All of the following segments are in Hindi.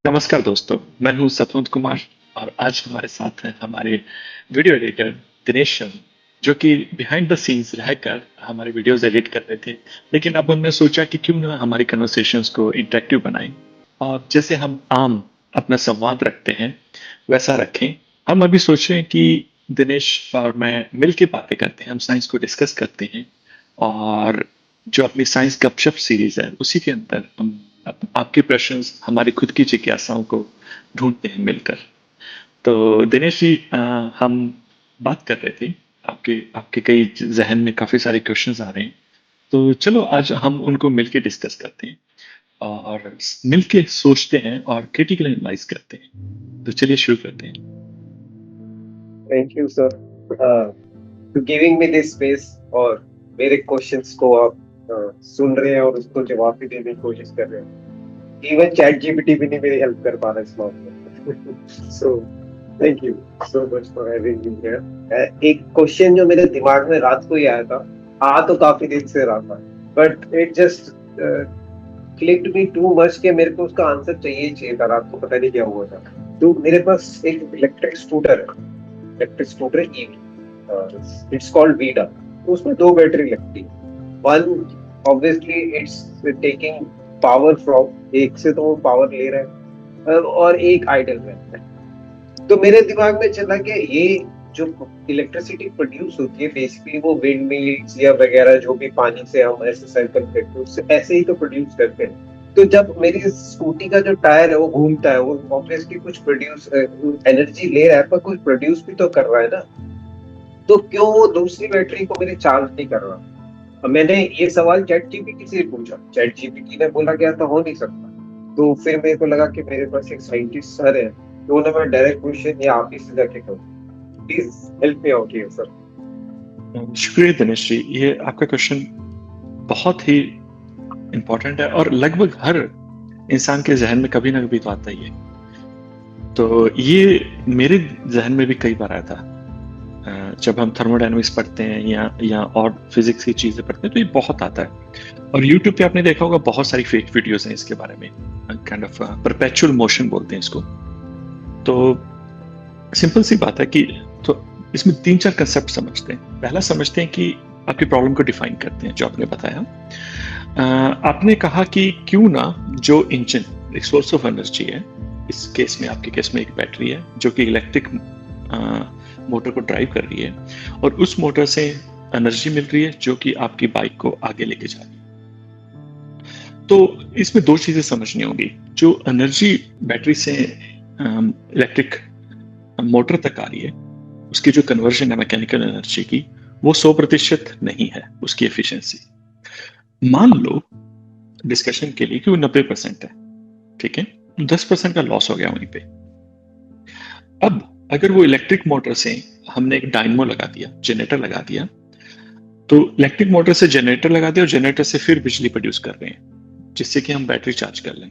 नमस्कार दोस्तों, मैं हूं सतवंत कुमार और आज हमारे साथ हैं हमारे वीडियो एडिटर दिनेश चंद, जो कि बिहाइंड द सीन्स रहकर हमारे वीडियोस एडिट कर रहे थे। लेकिन अब हमने सोचा कि क्यों ना हमारी कन्वर्सेशंस को इंटरेक्टिव बनाएं और जैसे हम आम अपना संवाद रखते हैं वैसा रखें। हम अभी सोच रहे हैं कि दिनेश और मैं मिल के बातें करते हैं, हम साइंस को डिस्कस करते हैं और जो अपनी साइंस गपशप सीरीज है उसी के अंदर हम आपके प्रश्न हमारी खुद की जिज्ञासाओं को ढूंढते हैं मिलकर। तो दिनेश जी, हम बात कर रहे थे, आपके आपके कई जहन में काफी सारे क्वेश्चंस आ रहे हैं। तो चलो आज हम उनको मिलके डिस्कस करते हैं और मिलके सोचते हैं और क्रिटिकल एनालाइज करते हैं। तो चलिए शुरू करते हैं। Thank you sir to giving me this space और मेरे क्वेश्चंस को आप सुन रहे हैं और उसको जवाब भी देने की कोशिश कर रहे हैं। इवन चैट जीपीटी भी नहीं मेरी हेल्प कर पा रहा इस मामले में। So thank you so much for having me here. एक क्वेश्चन जो मेरे दिमाग में रात को ही आया था, आ तो काफी दिन से रहा था, but it just clicked me too much कि मेरे को उसका आंसर चाहिए था। रात को पता नहीं क्या हुआ था। तो मेरे पास एक इलेक्ट्रिक स्कूटर है, electric scooter EV, it's called Vida. तो उसमें दो बैटरी लगती है। One obviously it's taking power from, एक से तो वो पावर ले रहा है और एक आइडल रहता है। तो मेरे दिमाग में चला कि ये जो इलेक्ट्रिसिटी प्रोड्यूस होती है बेसिकली वो विंड मिल्स या वगैरह जो भी पानी से हम ऐसे सर्कल करते हैं उससे ऐसे ही तो प्रोड्यूस करते हैं। तो जब मेरी स्कूटी का जो टायर है वो घूमता है, वो ऑब्वियसली कुछ प्रोड्यूस एनर्जी ले रहा है पर कुछ प्रोड्यूस भी तो कर रहा है ना। तो क्यों वो दूसरी बैटरी को मेरे चार्ज नहीं कर रहा? अब मैंने ये सवाल चैट जीपीटी से पूछा, चैट जीपीटी ने बोला कि ऐसा हो नहीं सकता। तो फिर मेरे को लगा कि मेरे पास एक साइंटिस्ट सर है, तो उन्हें मैं डायरेक्ट क्वेश्चन या आप ही से जाके करूँ। Please help me out here sir. शुक्रिया दिनेश जी, ये आपका क्वेश्चन बहुत ही इम्पोर्टेंट है और लगभग हर इंसान के जहन में कभी ना कभी तो आता ही है। तो ये मेरे जहन में भी कई बार आया था। जब हम थर्मोडायनामिक्स पढ़ते हैं या और फिजिक्स की चीजें पढ़ते हैं तो ये बहुत आता है। और यूट्यूब पे आपने देखा होगा बहुत सारी फेक वीडियोस हैं इसके बारे में, काइंड ऑफ परपेचुअल मोशन बोलते हैं इसको। तो सिंपल सी बात है कि तो इसमें तीन चार कंसेप्ट समझते हैं। पहला समझते हैं कि आपकी प्रॉब्लम को डिफाइन करते हैं, जो आपने बताया। आपने कहा कि क्यों ना जो इंजन एक सोर्स ऑफ एनर्जी है, इस केस में आपके केस में एक बैटरी है जो कि इलेक्ट्रिक मोटर को ड्राइव कर रही है और उस मोटर से एनर्जी मिल रही है जो कि आपकी बाइक को आगे लेके जा रही है। तो इसमें दो चीजें समझनी होंगी। जो एनर्जी बैटरी से इलेक्ट्रिक मोटर तक आ रही है, उसकी जो कन्वर्जन है मैकेनिकल एनर्जी की, वो 100% नहीं है उसकी एफिशिएंसी। मान लो डिस्कशन के लिए कि वो 90% है, ठीक है, 10% का लॉस हो गया वहीं पे। अब अगर वो इलेक्ट्रिक मोटर से हमने एक डायनमो लगा दिया, जनरेटर लगा दिया, तो इलेक्ट्रिक मोटर से जनरेटर लगा दिया और जनरेटर से फिर बिजली प्रोड्यूस कर रहे हैं जिससे कि हम बैटरी चार्ज कर लें।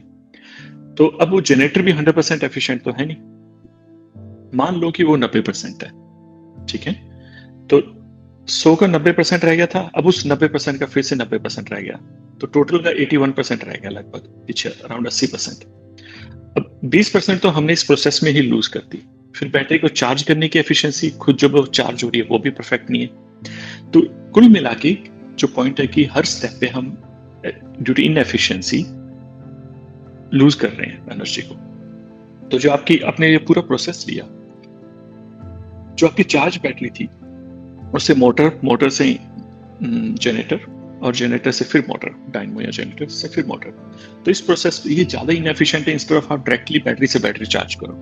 तो अब वो जनरेटर भी 100% एफिशिएंट तो है नहीं। मान लो कि वो 90% है, ठीक है। तो 100 का 90% रह गया था, अब उस 90% का फिर से 90% रह गया, तो टोटल का 81% रह गया, लगभग पीछे अराउंड 80%। अब 20% तो हमने इस प्रोसेस में ही लूज कर दी। फिर बैटरी को चार्ज करने की एफिशिएंसी खुद जब वो चार्ज हो रही है वो भी परफेक्ट नहीं है। तो कुल मिला के जो पॉइंट है कि हर स्टेप पे हम ड्यू टू इनएफिशिएंसी लूज कर रहे हैं एनर्जी को। तो जो आपकी आपने ये पूरा प्रोसेस लिया, जो आपकी चार्ज बैटरी थी उससे मोटर से जनरेटर और जनरेटर से फिर मोटर, डायनमो या जनरेटर से फिर मोटर। तो इस प्रोसेस ये ज्यादा इनएफिशिएंट है। इंस्टेड ऑफ आप डायरेक्टली बैटरी से बैटरी चार्ज करो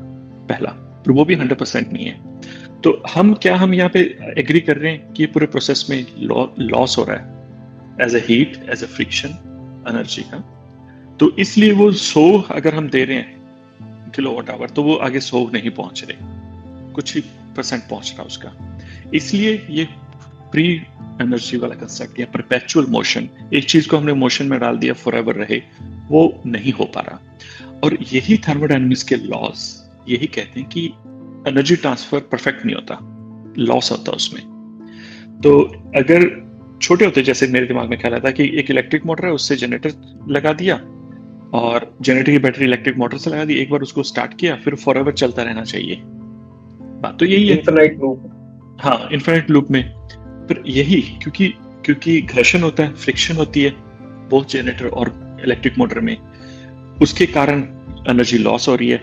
पहला, पर वो भी 100% नहीं है। तो हम यहाँ पे एग्री कर रहे हैं कि पूरे प्रोसेस में लॉस हो रहा है as a heat, as a friction energy का। तो इसलिए वो 100 अगर हम दे रहे हैं किलोवाट आवर, तो वो आगे 100 नहीं पहुंच रहे, कुछ ही परसेंट पहुंच रहा उसका। इसलिए ये प्री एनर्जी वाला कंसेप्ट या परपेचुअल मोशन, एक चीज को हमने मोशन में डाल दिया फॉर एवर रहे, वो नहीं हो पा रहा। और यही थर्मोडायनामिक्स के लॉज यही कहते हैं कि एनर्जी ट्रांसफर परफेक्ट नहीं होता, लॉस होता उसमें। तो अगर छोटे होते, जैसे मेरे दिमाग में ख्याल आता कि एक इलेक्ट्रिक मोटर है, उससे जनरेटर लगा दिया, और जनरेटर की बैटरी इलेक्ट्रिक मोटर से लगा दी, एक बार उसको स्टार्ट किया, फिर फॉरएवर चलता रहना चाहिए। बात तो यही है। Infinite loop. हाँ, इन्फिनिट लूप में फिर यही, क्योंकि क्योंकि घर्षण होता है, फ्रिक्शन होती है बोथ जनरेटर और इलेक्ट्रिक मोटर में, उसके कारण एनर्जी लॉस हो रही है,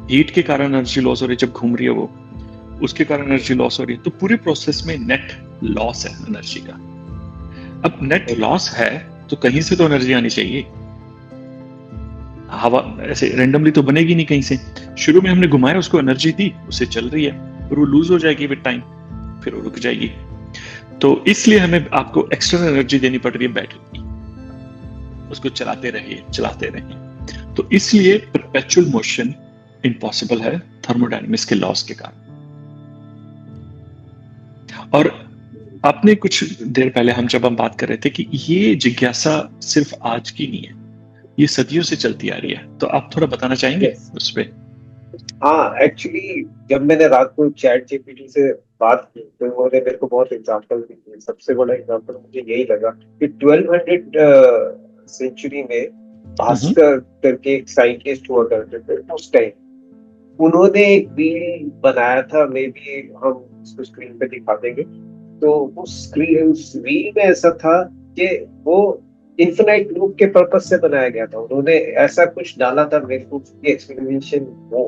हीट के कारण एनर्जी लॉस हो रही है, जब घूम रही है वो उसके कारण एनर्जी लॉस हो रही है। तो पूरे प्रोसेस में नेट लॉस है एनर्जी का। अब नेट लॉस है तो कहीं से तो एनर्जी आनी चाहिए। हवा ऐसे रेंडमली तो बनेगी नहीं कहीं से। शुरू में हमने घुमाया, उसको एनर्जी दी, उससे चल रही है, फिर वो लूज हो जाएगी विद टाइम, फिर वो रुक जाएगी। तो इसलिए हमें आपको एक्सटर्नल एनर्जी देनी पड़ रही है बैटरी की, उसको चलाते रहिए। तो इसलिए परपेचुअल मोशन इम्पॉसिबल है थर्मोडायनेमिक्स के लॉस के कारण। और आपने कुछ देर पहले जब हम बात कर रहे थे कि ये जिज्ञासा सिर्फ आज की नहीं है, ये सदियों से चलती आ रही है, तो आप थोड़ा बताना चाहेंगे उस पे? हाँ, एक्चुअली जब मैंने रात को चैट जीपीटी से बात की तो उन्होंने मेरे को बहुत एग्जांपल दिए। सबसे बड़ा एग्जांपल मुझे यही लगा कि 1200 सेंचुरी में भास्कर करके एक साइंटिस्ट हुआ करते थे उस टाइम। उन्होंने एक व्हील बनाया था, मे बी हम इसको स्क्रीन पे दिखा देंगे। तो उस व्हील में ऐसा था कि वो इन्फिनाइट लूप के पर्पस से बनाया गया था। उन्होंने ऐसा कुछ डाला था, मेरे को उसकी एक्सप्लेनेशन वो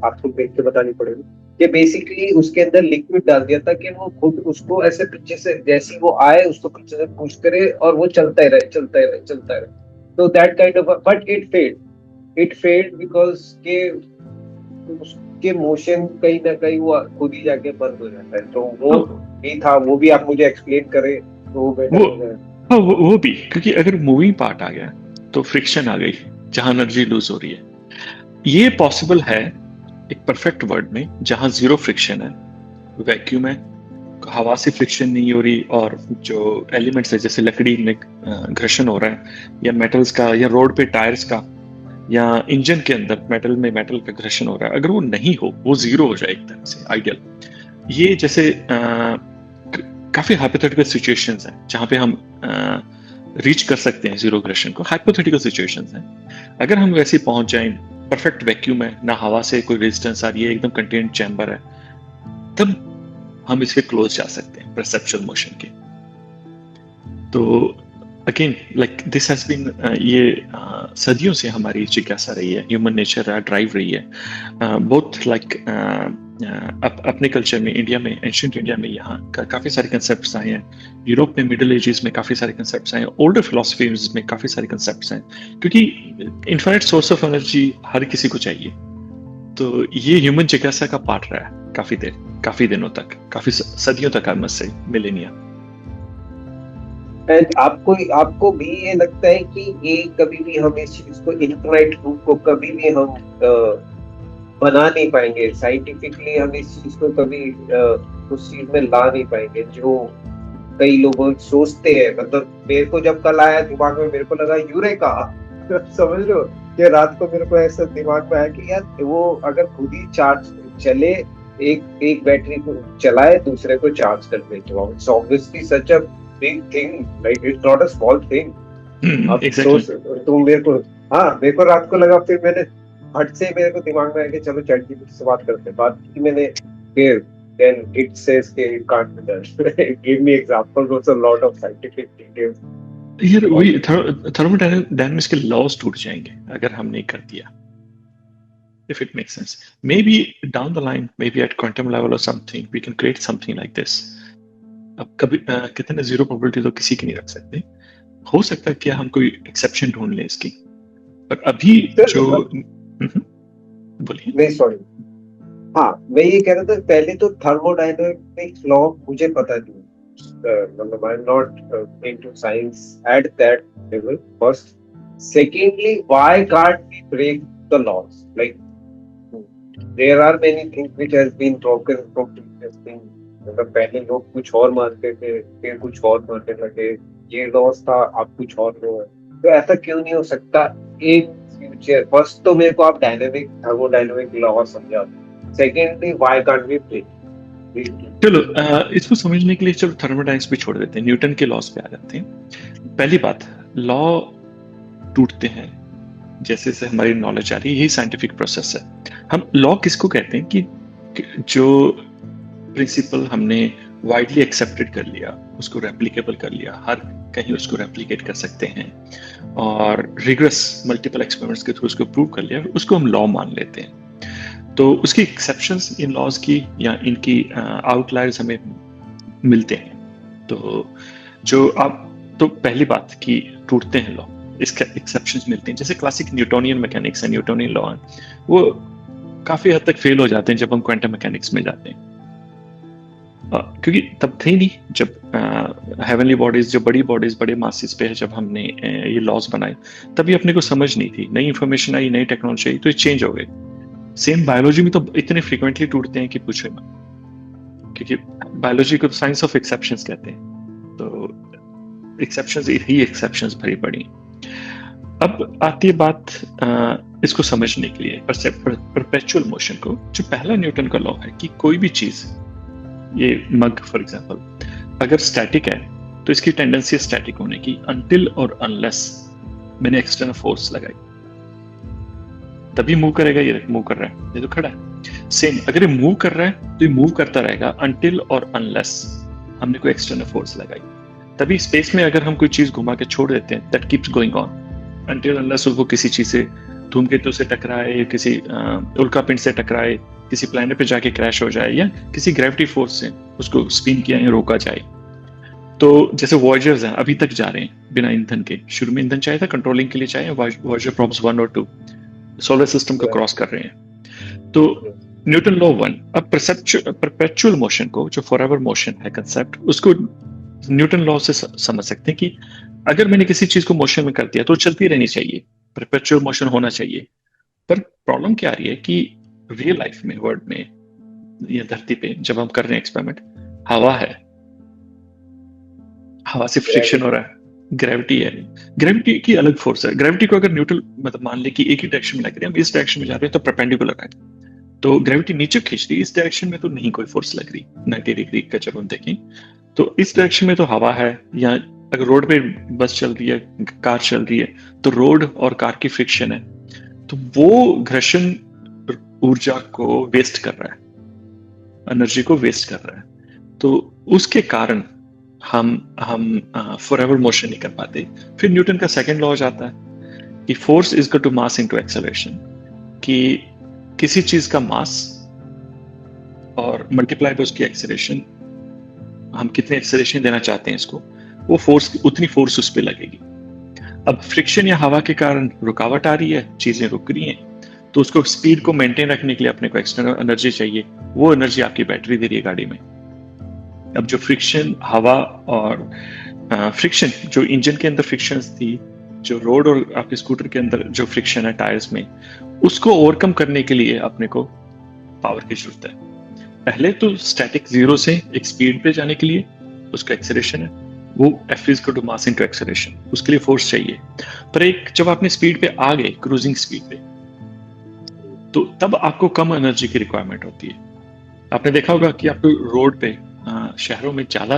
आपको देख के बतानी पड़ेगी कि बेसिकली उसके अंदर लिक्विड डाल दिया था कि वो खुद उसको ऐसे पीछे से जैसी वो आए उसको पीछे से पुश करे और वो चलता ही रहे। तो that kind of, but it failed because के उसके मोशन कहीं ना कहीं वो खुद ही जाके बंद हो जाता है। तो वो भी था, वो भी आप मुझे एक्सप्लेन करें तो वो बेटर हो जाए। वो भी, क्योंकि अगर मूविंग पार्ट आ गया तो फ्रिक्शन आ गई, जहां एनर्जी लूज हो रही है। ये पॉसिबल है एक परफेक्ट वर्ल्ड में जहां जीरो फ्रिक्शन है, वैक्यूम है, हवा से फ्रिक्शन नहीं हो रही, और जो एलिमेंट्स है जैसे लकड़ी में घर्षण हो रहा है, या मेटल्स का, या रोड पे टायर्स का, या इंजन के अंदर मेटल का घर्षण हो रहा है, अगर वो नहीं हो, वो जीरो हो जाए एक तरह से आइडियल। ये जैसे काफी हाइपोथेटिकल सिचुएशंस हैं जहां पे हम रीच कर सकते हैं जीरो घर्षण को। हाइपोथेटिकल सिचुएशंस हैं। अगर हम वैसे पहुंच जाएं, परफेक्ट वैक्यूम है, ना हवा से कोई रेजिस्टेंस आ रही है, एकदम कंटेन्ड चैम्बर है, तब हम इसके क्लोज जा सकते हैं परसेप्चुअल मोशन के। तो again like this has been, ये सदियों से हमारी जिज्ञासा रही है, ह्यूमन नेचर ड्राइव रही है, बोथ लाइक अपने कल्चर में, इंडिया में, एंशिएंट इंडिया में यहाँ काफी सारे कंसेप्ट्स आए हैं, यूरोप में मिडिल एजेस में काफी सारे कंसेप्ट्स आए हैं, ओल्डर फिलोसफीज में काफी सारे कंसेप्ट्स हैं, क्योंकि इनफाइनाइट सोर्स ऑफ एनर्जी हर किसी को चाहिए। तो ये ह्यूमन जिज्ञासा का पार्ट रहा है काफी दिनों तक, काफी सदियों तक, I must say millennia. And आपको भी ये लगता है कि ये कभी भी हम इस चीज को, इन्फिनाइट लूप को कभी भी हम बना नहीं पाएंगे साइंटिफिकली? हम इस चीज को कभी उस चीज में ला नहीं पाएंगे जो कई लोग सोचते हैं। मतलब मेरे को जब कल आया दिमाग में, मेरे को लगा यूरेका समझ रहे हो कि रात को मेरे को ऐसा दिमाग में आया कि यार वो अगर खुद ही चार्ज चले, एक बैटरी को चलाए, दूसरे को चार्ज कर दे, तो it's obviously such a big thing, like it's not a small thing. अब तुम मेरे को रात को लगा, फिर मैंने हट से मेरे को दिमाग में आया कि चलो चैट जीपीटी से बात करते हैं। बात की मैंने, फिर then it says कि it can't be done. Give me examples, there's a lot of scientific details. यार वही थर्मोडायनेमिक्स के लॉज टूट जाएंगे अगर हम नहीं कर दिया, if it makes sense. Maybe down the line, maybe at quantum level or something, we can create something like this. अब कभी कितने जीरो प्रोबेबिलिटी तो किसी की नहीं रख सकते, हो सकता है कि हम कोई एक्सेप्शन ढूंढ लें इसकी, पर अभी जो बोलिए। नहीं सॉरी, हाँ मैं ये कह रहा था, पहले तो थर्मोडायनेमिक्स लॉ मुझे पता नहीं, मतलब I am not into science at that level first. Secondly, why can't we break the laws? Like there are many things which has been broken from previous thing. मतलब पहले लोग कुछ और मानते थे, फिर कुछ और मानने लगे, ये लॉज था, अब कुछ और लॉ है, तो ऐसा क्यों नहीं हो सकता इन फ्यूचर? फर्स्ट तो मेरे को आप थर्मोडायनेमिक लॉ समझा। Secondly, why can't we break? चलो इसको समझने के लिए चलो थर्मोडायनेमिक्स भी छोड़ देते हैं, न्यूटन के लॉस पे आ जाते हैं। पहली बात, लॉ टूटते हैं जैसे जैसे हमारी नॉलेज आ रही है, यही साइंटिफिक प्रोसेस है। हम लॉ किसको कहते हैं कि जो प्रिंसिपल हमने वाइडली एक्सेप्टेड कर लिया, उसको रेप्लिकेबल कर लिया, हर कहीं उसको रेप्लिकेट कर सकते हैं, और रिगरस मल्टीपल एक्सपेरिमेंट्स के थ्रू उसको प्रूव कर लिया, उसको हम लॉ मान लेते हैं। तो उसकी एक्सेप्शंस इन लॉज की या इनकी आउटलायर्स हमें मिलते हैं। तो जो आप, तो पहली बात कि टूटते हैं लॉ, इसके एक्सेप्शंस मिलते हैं। जैसे क्लासिक न्यूटोनियन मैकेनिक्स है, न्यूटोनियन लॉ है, वो काफी हद तक फेल हो जाते हैं जब हम क्वांटम मैकेनिक्स में जाते हैं। क्योंकि तब थे नहीं, जब हेवनली बॉडीज, जो बड़ी बॉडीज बड़े मासेस पे है, जब हमने ये लॉज बनाए, तभी अपने को समझ नहीं थी, नई इंफॉर्मेशन आई, नई टेक्नोलॉजी आई, तो ये चेंज हो गए। सेम बायोलॉजी में तो इतने फ्रीक्वेंटली टूटते हैं कि पूछो मत, क्योंकि बायोलॉजी को तो साइंस ऑफ एक्सेप्शंस कहते हैं। तो एक्सेप्शंस ही एक्सेप्शंस भरी पड़ी। अब आती है बात इसको समझने के लिए, परपेचुअल मोशन को। जो पहला न्यूटन का लॉ है कि कोई भी चीज, ये मग फॉर एग्जांपल अगर स्टैटिक है तो इसकी टेंडेंसी है स्टैटिक होने की अनटिल और अनलेस मैंने एक्सटर्नल फोर्स लगाई, तभी मूव करेगा। ये मूव कर रहा है, ये तो खड़ा है। सेम अगर ये मूव कर रहा है तो ये मूव करता रहेगा अनटिल और अनलेस हमने कोई एक्सटर्नल फोर्स लगाई। तभी स्पेस में अगर हम कोई चीज घुमा के छोड़ देते हैं, that keeps going on until unless वो किसी चीज से, धूमकेतु से टकराए, किसी उल्कापिंड से टकराए, किसी प्लैनेट पे जाके क्रैश हो जाए, या किसी ग्रेविटी फोर्स से उसको स्पिन किया या रोका जाए। तो जैसे वॉयजर्स हैं, अभी तक जा रहे हैं बिना ईंधन के। शुरू में ईंधन चाहिए था कंट्रोलिंग के लिए, चाहिए वॉयजर प्रॉब्स 1 और 2 सोलर सिस्टम को क्रॉस कर रहे हैं। तो न्यूटन लॉ 1। अब परपेचुअल मोशन को, जो फॉरएवर मोशन है कंसेप्ट, उसको न्यूटन लॉ से समझ सकते हैं कि अगर मैंने किसी चीज को मोशन में कर दिया तो चलती रहनी चाहिए, परपेचुअल मोशन होना चाहिए। पर प्रॉब्लम क्या आ रही है कि रियल लाइफ में, वर्ल्ड में या धरती पे जब हम कर रहे हैं एक्सपेरिमेंट, हवा है, हवा से फ्रिक्शन हो रहा है, ग्रेविटी है। ग्रेविटी की अलग फोर्स है। ग्रेविटी को अगर न्यूट्रल मतलब मान ले कि एक ही डायरेक्शन में लग रही है, हम इस डायरेक्शन में जा रहे हैं तो परपेंडिकुलर है, तो ग्रेविटी नीचे खींच रही है, इस डायरेक्शन में तो नहीं कोई फोर्स लग रही 90 डिग्री का जब हम देखें। तो इस डायरेक्शन में तो हवा है, या अगर रोड पे बस चल रही है, कार चल रही है, तो रोड और कार की फ्रिक्शन है, तो वो घर्षण ऊर्जा को वेस्ट कर रहा है, एनर्जी को वेस्ट कर रहा है। तो उसके कारण हम फॉरएवर मोशन नहीं कर पाते। फिर न्यूटन का सेकंड लॉ जाता है कि force is equal to mass into acceleration, कि किसी चीज का मास और मल्टीप्लाई बाय उसकी एक्सेलरेशन, हम कितने एक्सेलरेशन देना चाहते हैं इसको, वो फोर्स, उतनी फोर्स उस पर लगेगी। अब फ्रिक्शन या हवा के कारण रुकावट आ रही है, चीजें रुक रही हैं, तो उसको स्पीड को मेंटेन रखने के लिए अपने को एक्सटर्नल एनर्जी चाहिए। वो एनर्जी आपकी बैटरी दे रही है गाड़ी में। अब जो फ्रिक्शन, हवा और फ्रिक्शन, जो इंजन के अंदर फ्रिक्शन थी, जो रोड और आपके स्कूटर के अंदर जो फ्रिक्शन है टायर्स में, उसको ओवरकम करने के लिए अपने को पावर की जरूरत है। पहले तो स्टैटिक जीरो से एक स्पीड पे जाने के लिए उसका एक्सेलरेशन है, वो F is equal to mass into acceleration, उसके लिए फोर्स चाहिए। पर एक जब आपने स्पीड पे आ गए, क्रूजिंग स्पीड पे, तो तब आपको कम एनर्जी की रिक्वायरमेंट होती है। आपने देखा होगा कि आपको रोड पे, शहरों में ज्यादा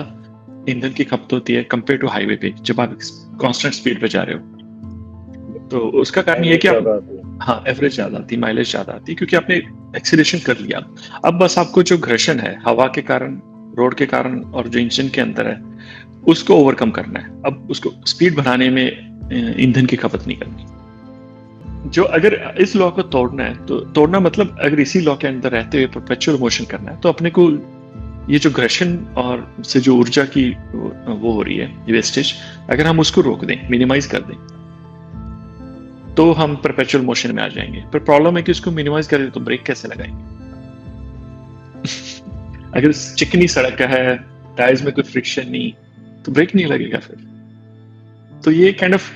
ईंधन की खपत होती है कंपेयर टू हाईवे पे, जब आप कांस्टेंट स्पीड पे जा रहे हो। तो उसका कारण ये है कि आप, हाँ, एवरेज ज्यादा आती, माइलेज ज्यादा आती, क्योंकि आपने एक्सीलरेशन कर लिया। अब बस आपको जो घर्षण है हवा के कारण, रोड के कारण और जो इंजन के अंदर है, उसको ओवरकम करना है। अब उसको स्पीड बढ़ाने में ईंधन की खपत नहीं करनी। जो अगर इस लॉ को तोड़ना है, तो तोड़ना मतलब अगर इसी लॉ के अंदर रहते हुए परपेचुअल मोशन करना है, तो अपने को ये जो घर्षण और से जो ऊर्जा की वो हो रही है वेस्टेज, अगर हम उसको रोक दें, मिनिमाइज कर दें, तो हम परपेचुअल मोशन में आ जाएंगे। पर प्रॉब्लम है कि उसको मिनिमाइज करें तो ब्रेक कैसे लगाएंगे? अगर चिकनी सड़क है, टायर्स में कोई फ्रिक्शन नहीं, तो ब्रेक नहीं लगेगा फिर। तो ये काइंड ऑफ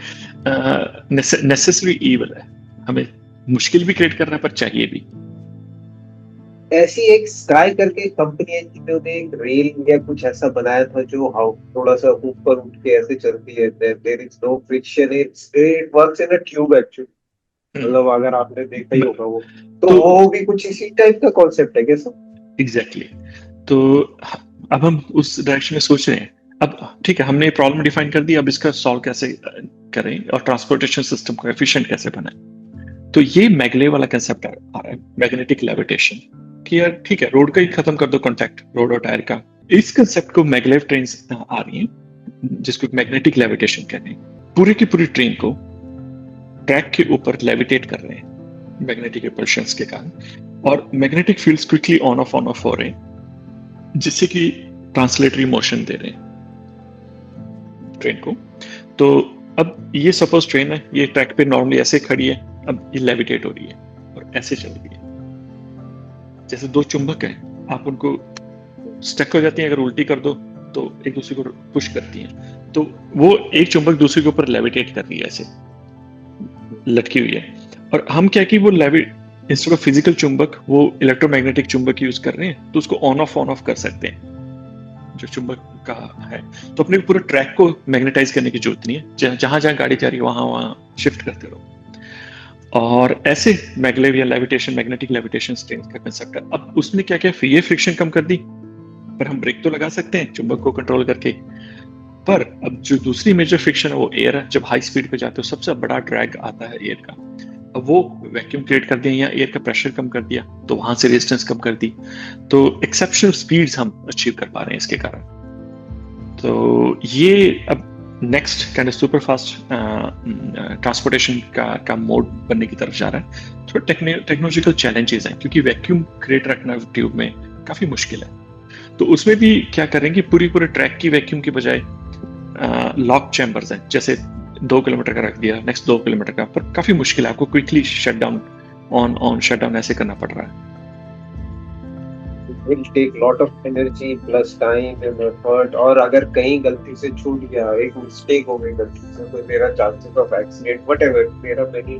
नेसेसरी ईवल है, हमें मुश्किल भी क्रिएट करना पर चाहिए भी। ऐसी एक स्काई करके कंपनी है जिन्होंने एक रेल या कुछ ऐसा बनाया था जो थोड़ा सा ऊपर उठ के ऐसे चलती है, there is no friction, it works in a tube actually. मतलब अगर आपने देखा ही होगा वो, तो वो भी कुछ इसी टाइप का कॉन्सेप्ट है क्या सर? एग्जैक्टली। तो अब हम उस डायरेक्शन में सोच रहे हैं। अब ठीक है, हमने प्रॉब्लम डिफाइन कर दी, अब इसका सॉल्व कैसे करें और ट्रांसपोर्टेशन सिस्टम को एफिशिएंट कैसे बनाएं। तो ये मैगलेव वाला कंसेप्ट आ रहा है, मैग्नेटिक लेविटेशन, कि यार ठीक है रोड का ही खत्म कर दो कॉन्टैक्ट, रोड और टायर का। इस कंसेप्ट को मैगलेव ट्रेन आ रही है जिसको मैग्नेटिक लेविटेशन कहते हैं। पूरी की पूरी ट्रेन को ट्रैक के ऊपर लेविटेट कर रहे हैं मैग्नेटिक रिपल्शंस के कारण, और magnetic fields quickly on off हो रहे हैं, जिससे कि ट्रांसलेटरी मोशन दे रहे हैं ट्रेन को। तो अब ये सपोज ट्रेन है, ये ट्रैक पे नॉर्मली ऐसे खड़ी है, अब ये लेविटेट हो रही है और ऐसे चल रही है। जैसे दो चुंबक हैं, आप उनको स्टक हो जाती हैं, अगर उल्टी कर दो तो एक दूसरे को पुश करती हैं, तो वो एक चुंबक दूसरे के ऊपर लेविटेट कर रही है, ऐसे लटकी हुई है। और हम क्या कि वो इंस्टेड ऑफ फिजिकल चुंबक वो इलेक्ट्रोमैग्नेटिक चुंबक यूज कर रहे हैं, तो उसको ऑन ऑफ कर सकते हैं जो चुंबक का है। तो अपने पूरे ट्रैक को मैग्नेटाइज करने की जरूरत नहीं है, जहां जहां गाड़ी जा रही है वहां शिफ्ट करते रहो। और ऐसे मैगलेव या लेविटेशन, मैग्नेटिक लेविटेशन ट्रेन का कंसेप्ट है। अब उसने क्या किया, ये फ्रिक्शन कम कर दी, पर हम ब्रेक तो लगा सकते हैं चुंबक को कंट्रोल करके। पर अब जो दूसरी मेजर फ्रिक्शन है वो एयर है। जब हाई स्पीड पे जाते हो सबसे बड़ा ड्रैग आता है एयर का। अब वो वैक्यूम क्रिएट कर दिया या एयर का प्रेशर कम कर दिया, तो वहां से रेजिस्टेंस कम कर दी, तो एक्सेप्शनल स्पीड्स हम अचीव कर पा रहे हैं इसके कारण। तो ये अब next kind of super fast transportation का मोड बनने की तरफ जा रहा है। थोड़ा टेक्नोलॉजिकल चैलेंजेस हैं, क्योंकि वैक्यूम क्रिएट रखना ट्यूब में काफी मुश्किल है। तो उसमें भी क्या करेंगे, पूरे ट्रैक की वैक्यूम की बजाय लॉक चैम्बर्स हैं, जैसे 2 किलोमीटर का रख दिया, नेक्स्ट 2 किलोमीटर का, पर काफी मुश्किल है, आपको quickly shut down on shut down ऐसे करना पड़ रहा है। will take lot of energy plus time and effort, और अगर कहीं गलती से छूट गया, एक मिस्टेक हो गई गलती से, तो मेरा चांसेस ऑफ एक्सीडेंट व्हाटएवर, मेरा मेरी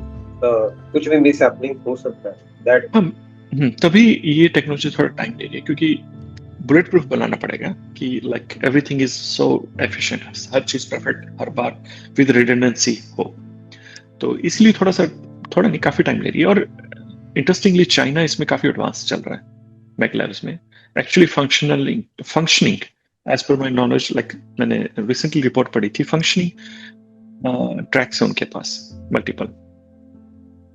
कुछ भी मिस हैपनिंग हो सकता है। दैट तभी ये टेक्नोलॉजी थोड़ा टाइम लेगी, क्योंकि बुलेट प्रूफ बनाना पड़ेगा कि like everything is so efficient, हर चीज परफेक्ट हर बार विद रिडंडेंसी हो। तो इसलिए थोड़ा नहीं, काफी टाइम ले रही है। और इंटरेस्टिंगली चाइना इसमें काफी एडवांस चल रहा है मैगलेव्स में। Actually functioning as per my knowledge, like मैंने रिसेंटली रिपोर्ट पढ़ी थी, फंक्शनिंग ट्रैक्स है उनके पास मल्टीपल।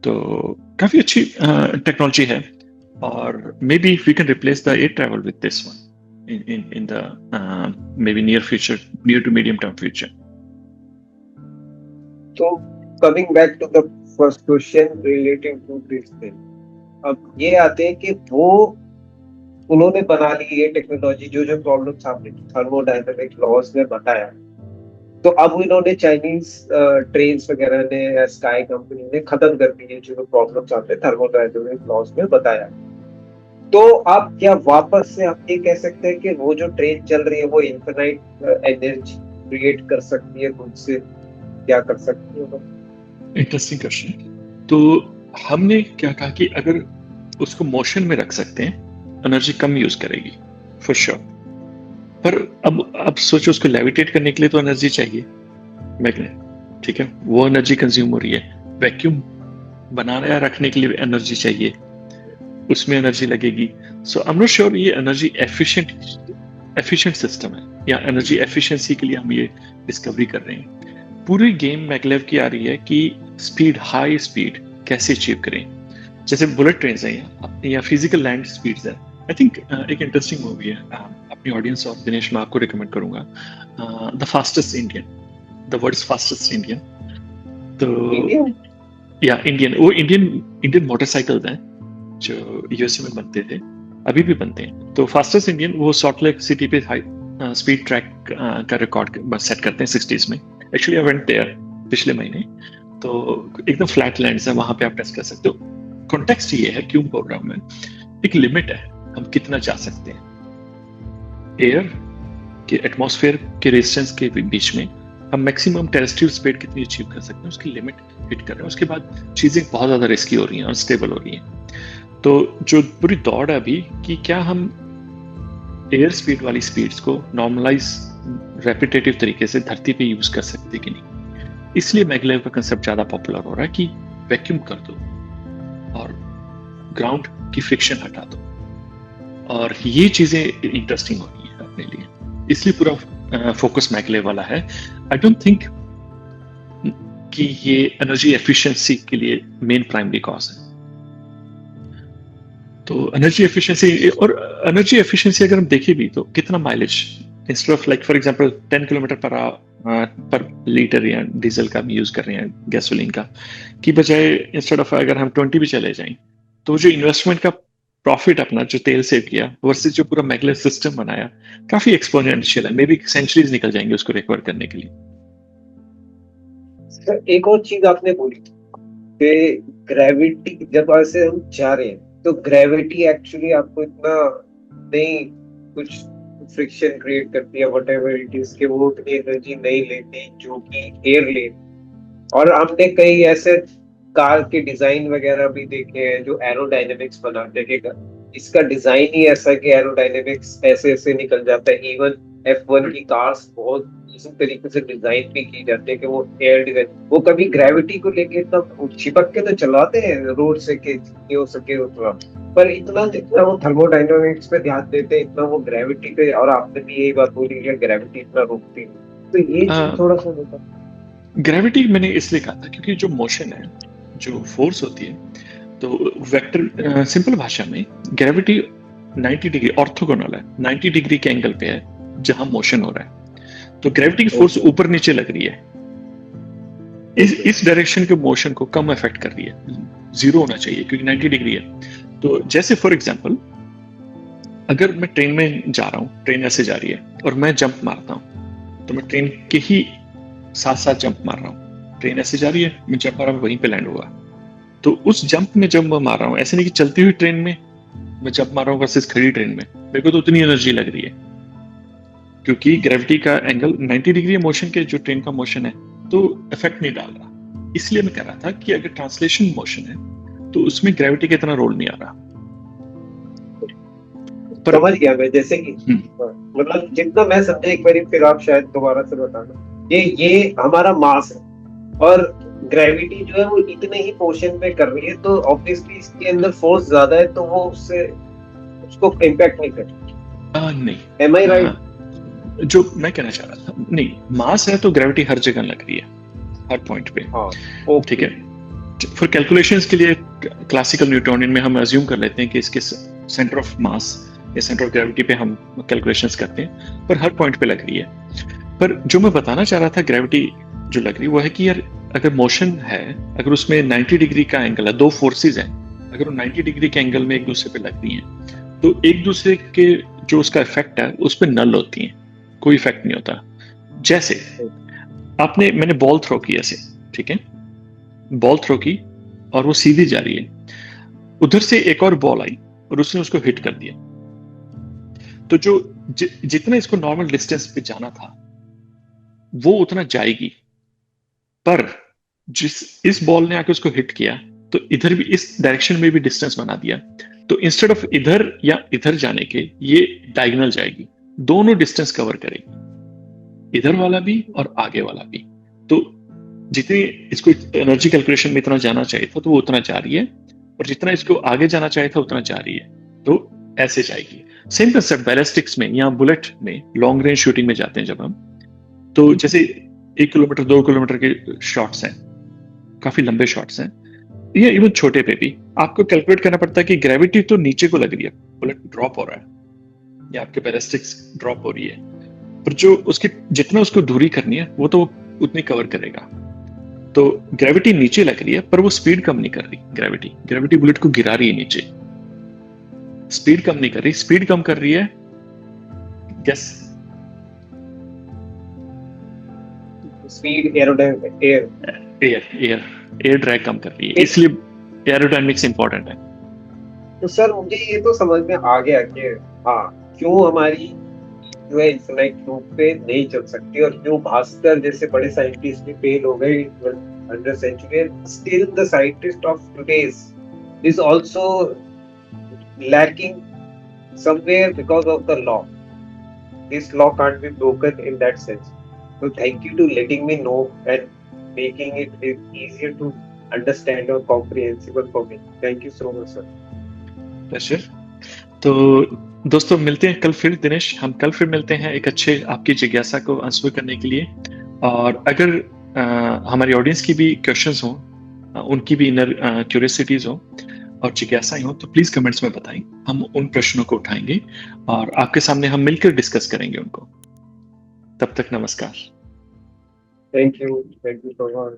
तो काफी अच्छी टेक्नोलॉजी है, और maybe we can replace the air travel with this one in the maybe near future, near to medium term future. So coming back to the first question relating to this thing, अब ये आते हैं कि वो उन्होंने बना ली ये टेक्नोलॉजी, जो प्रॉब्लम्स आपने थर्मोडायनामिक लॉज में बताया, तो अब इन्होंने चाइनीज ट्रेन्स वगैरह ने, स्काई कंपनी ने खत्म कर दी है जो प्रॉब्लम्स आपने थर्मोडायनामिक लॉज में बताया। तो आप क्या वापस से आप ये कह सकते हैं कि वो जो ट्रेन चल रही है वो इनफिनाइट एनर्जी क्रिएट कर सकती है, खुद से क्या कर सकती है? Interesting question. तो हमने क्या कहा कि अगर उसको मोशन में रख सकते हैं, एनर्जी कम यूज करेगी फॉर श्योर। पर अब सोचो, उसको लेविटेट करने के लिए तो एनर्जी चाहिए, मैग्नेट, ठीक है, वो एनर्जी कंज्यूम हो रही है। वैक्यूम बनाने या रखने के लिए एनर्जी चाहिए, उसमें एनर्जी लगेगी। सो आई एम नॉट श्योर ये एनर्जी एफिशिएंट सिस्टम है, या एनर्जी एफिशिएंसी के लिए हम ये डिस्कवरी कर रहे हैं। पूरी गेम मैगलेव की आ रही है कि स्पीड, हाई स्पीड कैसे अचीव करें। जैसे बुलेट ट्रेन है या फिजिकल लैंड स्पीड्स है। आई थिंक एक इंटरेस्टिंग मूवी है, अपनी ऑडियंस और दिनेश मैं आपको रिकमेंड करूंगा, the fastest Indian, the world's fastest Indian. तो या इंडियन, वो इंडियन मोटरसाइकिल्स हैं जो यूएसए में बनते थे, अभी भी बनते हैं। तो फास्टेस्ट इंडियन वो सॉल्ट लेक सिटी पे हाई स्पीड ट्रैक का रिकॉर्ड सेट करते हैं 60s में। एक्चुअली आई वेंट देयर पिछले महीने, तो एकदम फ्लैट लैंड्स है, वहां पे आप टेस्ट कर सकते हो। कॉन्टेक्स्ट ये है, क्यों बोल रहा हूं मैं, एक लिमिट है हम कितना जा सकते हैं। एयर के एटमॉस्फेयर के रेजिस्टेंस के बीच में हम मैक्सिमम टेरेस्ट्रियल स्पीड कितनी अचीव कर सकते हैं, उसकी लिमिट हिट कर रहे हैं। उसके बाद चीजें बहुत ज्यादा रिस्की हो रही हैं, अनस्टेबल हो रही हैं। तो जो पूरी दौड़ है अभी कि क्या हम एयर स्पीड वाली स्पीड्स को नॉर्मलाइज रेपिटेटिव तरीके से धरती पे यूज कर सकते कि नहीं। इसलिए मैगलेव का कंसेप्ट ज्यादा पॉपुलर हो रहा है कि वैक्यूम कर दो और ग्राउंड की फ्रिक्शन हटा दो, और ये चीजें इंटरेस्टिंग हो रही है अपने लिए। इसलिए पूरा फोकस मैगलेव वाला है। आई डोंट थिंक कि ये एनर्जी एफिशिएंसी के लिए मेन प्राइमरी कॉज है। तो एनर्जी एफिशिएंसी, और एनर्जी एफिशिएंसी अगर हम देखें भी तो कितना mileage, instead of like for example 10 kilometre पर लीटर या डीजल का भी यूज कर रहे हैं, गैसोलीन का, की बजाय इंस्टेड ऑफ अगर हम 20 भी चले जाएं, तो जो इन्वेस्टमेंट का प्रॉफिट अपना जो तेल सेव किया वर्सेस जो पूरा मैग्लेट सिस्टम बनाया, काफी एक्सपोनेंशियल है। मे बी सेंचुरीज निकल जाएंगे उसको रिकवर करने के लिए। सर एक और चीज आपने बोली कि ग्रेविटी, जब ऐसे हम जा रहे हैं तो ग्रेविटी एक्चुअली आपको इतना नहीं कुछ फ्रिक्शन क्रिएट करती है, व्हाटएवर इट इज, कि वो उतनी एनर्जी नहीं लेती जो कि एयर ले। और हमने कई ऐसे कार के डिजाइन वगैरह भी देखे हैं जो एरोडायनेमिक्स बनाते हैं कि इसका डिजाइन ही ऐसा है कि एरोडायनेमिक्स ऐसे ऐसे निकल जाता है। इवन F1 की कार्स बहुत इसी तरीके से डिजाइन भी की जाती है कि वो एयर डिजाइन, वो कभी ग्रेविटी को लेके इतना चिपक के तो चलाते हैं रोड से कि जितनी हो सके उतना, पर इतना जितना वो थर्मोडायनेमिक्स पे ध्यान देते हैं इतना वो ग्रेविटी पे। और आपने भी यही बात बोली कि ग्रेविटी इतना रोकती है, तो ये चीज थोड़ा सा बता। ग्रेविटी मैंने इसलिए कहा था क्योंकि जो मोशन है, जो फोर्स होती है, तो वेक्टर सिंपल भाषा में ग्रेविटी 90 डिग्री ऑर्थोगोनल है, 90 डिग्री के एंगल पे है जहां मोशन हो रहा है। तो ग्रेविटी की फोर्स ऊपर नीचे लग रही है, इस डायरेक्शन के मोशन को कम इफेक्ट कर रही है, जीरो होना चाहिए क्योंकि 90 डिग्री है। तो जैसे फॉर एग्जांपल अगर मैं ट्रेन में जा रहा हूं, ट्रेन ऐसे जा रही है और मैं जंप मारता हूं, तो मैं ट्रेन के ही साथ साथ जंप मार रहा हूं। ट्रेन ऐसे जा रही है, मैं जंप मार रहा हूं, वहीं पे लैंड हुआ। तो उस जंप में जब मैं मार रहा हूं, ऐसे नहीं कि चलती हुई ट्रेन में मैं जंप मार रहा हूं वर्सेस खड़ी ट्रेन में, मेरे को तो उतनी एनर्जी लग रही है क्योंकि ग्रेविटी का एंगल 90 डिग्री है मोशन के, जो ट्रेन का मोशन है, तो इफेक्ट नहीं डाल रहा। इसलिए मैं कह रहा था कि अगर ट्रांसलेशन मोशन है तो उसमें ग्रेविटी का इतना रोल नहीं आ रहा। पर समझ गया मैं, जैसे कि मतलब जितना मैं समझा, एक बार फिर आप शायद दोबारा से बताना। ये हमारा मास है और ग्रेविटी जो है वो इतने ही पोर्शन पे कर रही है, तो ऑब्वियसली इसके अंदर फोर्स ज्यादा है तो वो उससे उसको इम्पैक्ट नहीं करती। नहीं, एम आई राइट? जो मैं कहना चाह रहा था, नहीं, मास है तो ग्रेविटी हर जगह लग रही है, हर पॉइंट पे। ठीक है, फॉर कैलकुलेशंस के लिए क्लासिकल न्यूटोनियन में हम अज्यूम कर लेते हैं कि इसके सेंटर ऑफ मास या सेंटर ऑफ ग्रेविटी पे हम कैलकुलेशंस करते हैं, पर हर पॉइंट पे लग रही है। पर जो मैं बताना चाह रहा था, ग्रेविटी जो लग रही है वो है कि यार अगर मोशन है, अगर उसमें 90 डिग्री का एंगल है, दो फोर्सेस हैं, अगर वो 90 डिग्री के एंगल में एक दूसरे पे लग रही हैं, तो एक दूसरे के जो उसका इफेक्ट है उस पर नल होती हैं, कोई इफेक्ट नहीं होता। जैसे मैंने बॉल थ्रो की ऐसे, ठीक है, बॉल थ्रो की और वो सीधी जा रही है, उधर से एक और बॉल आई और उसने उसको हिट कर दिया, तो जो जितना इसको नॉर्मल डिस्टेंस पे जाना था वो उतना जाएगी, पर इस बॉल ने आके उसको हिट किया तो इधर भी इस डायरेक्शन में भी डिस्टेंस बना दिया, तो इंस्टेड ऑफ इधर या इधर जाने के ये डायगोनल जाएगी, दोनों डिस्टेंस कवर करेगी, इधर वाला भी और आगे वाला भी। तो जितनी इसको एनर्जी कैलकुलेशन में इतना जाना चाहिए था तो वो उतना जा रही है, और जितना इसको आगे जाना चाहिए था उतना जा रही है, तो ऐसे जाएगी। सेम कंसेप्ट बैलिस्टिक्स में या बुलेट में, लॉन्ग रेंज शूटिंग में जाते हैं जब हम, तो जैसे 1 किलोमीटर 2 किलोमीटर के शॉट्स हैं, काफी लंबे शॉट्स हैं, या इवन छोटे पे भी आपको कैलकुलेट करना पड़ता है कि ग्रेविटी तो नीचे को लग रही है, बुलेट ड्रॉप हो रहा है या आपके बैलिस्टिक्स ड्रॉप हो रही है, पर जो उसकी जितना उसको दूरी करनी है वो तो उतनी कवर करेगा। तो ग्रेविटी नीचे लग रही है पर वो स्पीड कम नहीं कर रही। ग्रेविटी बुलेट को गिरा रही है नीचे, स्पीड कम नहीं कर रही। स्पीड कम कर रही है, गेस? स्पीड, एयर ड्रैग कम कर रही है, इसलिए एरोडायनेमिक्स इंपॉर्टेंट है। तो सर मुझे ये तो समझ में आ गया कि हाँ, क्यों हमारी जो है इन्फिनाइट लूप पे नहीं चल सकती, और क्यों भास्कर जैसे बड़े साइंटिस्ट भी फेल हो गए 100th century. Still the scientist of today's is also lacking somewhere because of the law. This law can't be broken in that sense. So thank you to letting me know and making it easier to understand or comprehensible for me. Thank you so much, sir. Pleasure. तो दोस्तों मिलते हैं कल फिर। दिनेश, हम कल फिर मिलते हैं एक अच्छे आपकी जिज्ञासा को आंसर करने के लिए। और अगर हमारी ऑडियंस की भी क्वेश्चंस हों, उनकी भी इनर क्यूरियोसिटीज हो और जिज्ञासाएं हो, तो प्लीज कमेंट्स में बताएं। हम उन प्रश्नों को उठाएंगे और आपके सामने हम मिलकर डिस्कस करेंगे उनको। तब तक नमस्कार। Thank you so much.